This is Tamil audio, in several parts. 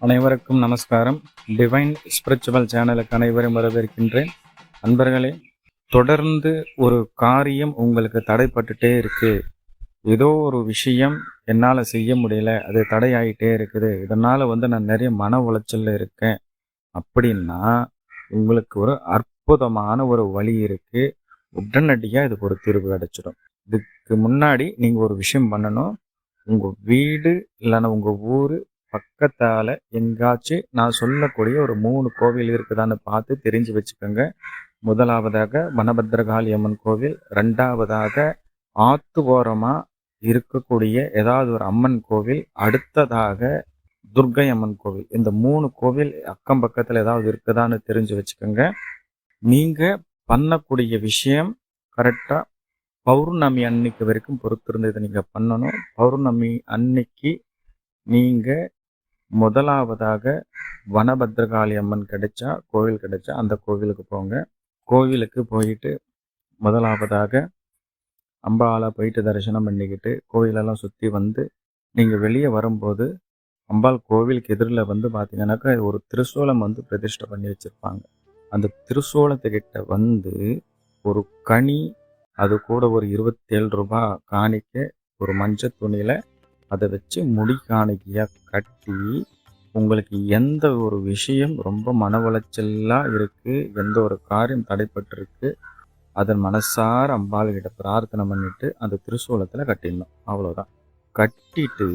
அனைவருக்கும் நமஸ்காரம். டிவைன் ஸ்பிரிச்சுவல் சேனலுக்கு அனைவரும் வரவேற்கின்றேன். அன்பர்களே, தொடர்ந்து ஒரு காரியம் உங்களுக்கு தடைப்பட்டுட்டே இருக்கு, ஏதோ ஒரு விஷயம் என்னால் செய்ய முடியல, அது தடையாயிட்டே இருக்குது, இதனால் நான் நிறைய மன உளைச்சல்ல இருக்கேன் அப்படின்னா உங்களுக்கு ஒரு அற்புதமான ஒரு வழி இருக்கு. உடனடியாக இதுக்கு ஒரு தீர்வு கிடைச்சிடும். இதுக்கு முன்னாடி நீங்கள் ஒரு விஷயம் பண்ணணும். உங்கள் வீடு இல்லைன்னா உங்கள் ஊர் பக்கத்தால் எங்காச்சும் நான் சொல்லக்கூடிய ஒரு 3 கோவில் இருக்குதான்னு பார்த்து தெரிஞ்சு வச்சுக்கோங்க. முதலாவதாக வனபத்ரகாளி அம்மன் கோவில், ரெண்டாவதாக ஆத்து ஓரமாக இருக்கக்கூடிய ஏதாவது ஒரு அம்மன் கோவில், அடுத்ததாக துர்க்கை அம்மன் கோவில். இந்த 3 கோவில் அக்கம் பக்கத்தில் ஏதாவது இருக்குதான்னு தெரிஞ்சு வச்சுக்கோங்க. நீங்கள் பண்ணக்கூடிய விஷயம் கரெக்டாக பௌர்ணமி அன்னைக்கு வரைக்கும் பொறுத்திருந்து இதை நீங்கள் பண்ணணும். பௌர்ணமி அன்னைக்கு நீங்கள் முதலாவதாக வனபத்ரகாளி அம்மன் கோவில் கிடைச்சா அந்த கோவிலுக்கு போங்க. கோவிலுக்கு போயிட்டு முதலாவதாக அம்பாளை போயிட்டு தரிசனம் பண்ணிக்கிட்டு கோவிலெல்லாம் சுற்றி வந்து நீங்கள் வெளியே வரும்போது அம்பாள் கோவிலுக்கு எதிரில் பார்த்தீங்கன்னாக்கா ஒரு திருசூலம் பிரதிஷ்டை பண்ணி வச்சுருப்பாங்க. அந்த திருசூலத்துக்கிட்ட ஒரு கனி, அது கூட ஒரு 27 ரூபாய் காணிக்க, ஒரு மஞ்சள் துணியில் அதை வச்சு முடி காணிக்கையாக கட்டி, உங்களுக்கு எந்த ஒரு விஷயம் ரொம்ப மன உளைச்சலாக இருக்குது, எந்த ஒரு காரியம் தடைப்பட்டிருக்கு, அதன் மனசார அம்பாள்கிட்ட பிரார்த்தனை பண்ணிவிட்டு அந்த திருசூலத்தில் கட்டிடணும். அவ்வளோதான். கட்டிட்டு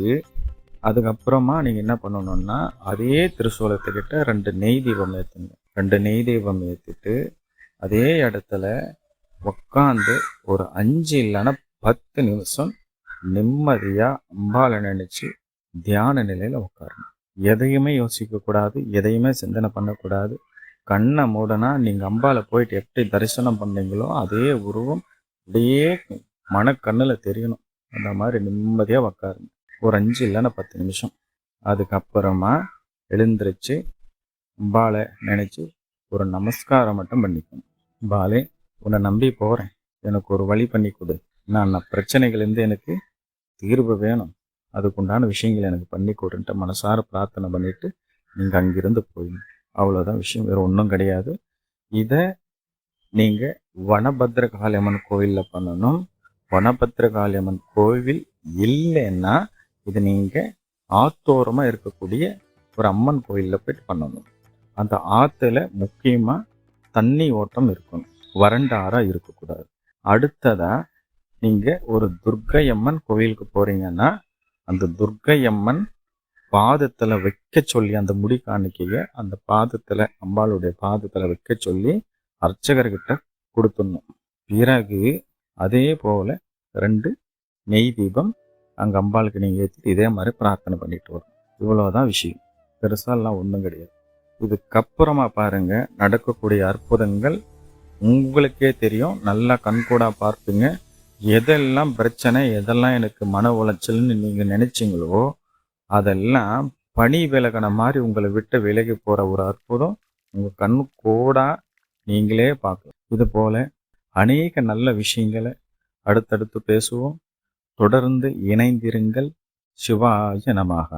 அதுக்கப்புறமா நீங்கள் என்ன பண்ணணுன்னா, அதே திருசூலத்துக்கிட்ட 2 நெய் தீபம் ஏற்றுங்க. 2 நெய் தீபம் ஏற்றிட்டு அதே இடத்துல உட்காந்து ஒரு 5 இல்லைன்னா 10 நிமிஷம் நிம்மதியாக அம்பாளை நினச்சி தியான நிலையில் உட்காரணும். எதையுமே யோசிக்கக்கூடாது, எதையுமே சிந்தனை பண்ணக்கூடாது. கண்ணை மூடனா நீங்கள் அம்பாளை போயிட்டு எப்படி தரிசனம் பண்ணீங்களோ அதே உருவம் அப்படியே மனக்கண்ணில் தெரியணும். அந்த மாதிரி நிம்மதியாக உட்காருங்க ஒரு 5 இல்லைன்னா 10 நிமிஷம். அதுக்கப்புறமா எழுந்திரிச்சு அம்பாளை நினச்சி ஒரு நமஸ்காரம் மட்டும் பண்ணிக்கணும். அம்பாளே, உன்னை நம்பி போகிறேன், எனக்கு ஒரு வழி பண்ணி கொடு. நான் பிரச்சனைகள்லேருந்து எனக்கு தீர்வு வேணும், அதுக்குண்டான விஷயங்கள் எனக்கு பண்ணி கொடுன்ட்டு மனசார பிரார்த்தனை பண்ணிவிட்டு நீங்கள் அங்கிருந்து போயிடணும். அவ்வளோதான் விஷயம், வேறு ஒன்றும் கிடையாது. இதை நீங்கள் வனபத்ரகாளி அம்மன் கோவிலில் பண்ணணும். வனபத்ரகாளி அம்மன் கோவில் இல்லைன்னா இது நீங்கள் ஆத்தோரமாக இருக்கக்கூடிய ஒரு அம்மன் கோயிலில் போயிட்டு பண்ணணும். அந்த ஆற்றுல முக்கியமாக தண்ணி ஓட்டம் இருக்கணும், வறண்ட ஆறாக இருக்கக்கூடாது. அடுத்ததாக நீங்கள் ஒரு துர்க்கை அம்மன் கோவிலுக்கு போகிறீங்கன்னா அந்த துர்க்கை அம்மன் பாதத்தில் வைக்க சொல்லி, அந்த முடி காணிக்கையை அந்த பாதத்தில், அம்பாளுடைய பாதத்தில் வைக்க சொல்லி அர்ச்சகர்கிட்ட கொடுத்துடணும். பிறகு அதே போல் 2 நெய் தீபம் அங்கே அம்பாளுக்கு நீங்கள் ஏற்றிட்டு இதே மாதிரி பிரார்த்தனை பண்ணிட்டு வரும். இவ்வளோதான் விஷயம், பெருசாலாம் ஒன்றும் கிடையாது. இதுக்கப்புறமா பாருங்கள், நடக்கக்கூடிய அற்புதங்கள் உங்களுக்கே தெரியும். நல்லா கண்கூடா பார்ப்பீங்க. எதெல்லாம் பிரச்சனை, எதெல்லாம் எனக்கு மன உளைச்சல்னு நீங்கள் நினைச்சிங்களோ அதெல்லாம் பனி விலகின மாதிரி உங்களை விட்டு விலகி போகிற ஒரு அற்புதம் உங்கள் கண்ணு கூடா நீங்களே பார்க்கலாம். இது போல் அநேக நல்ல விஷயங்களை அடுத்தடுத்து பேசுவோம். தொடர்ந்து இணைந்திருங்கள். சிவாய நமஹ.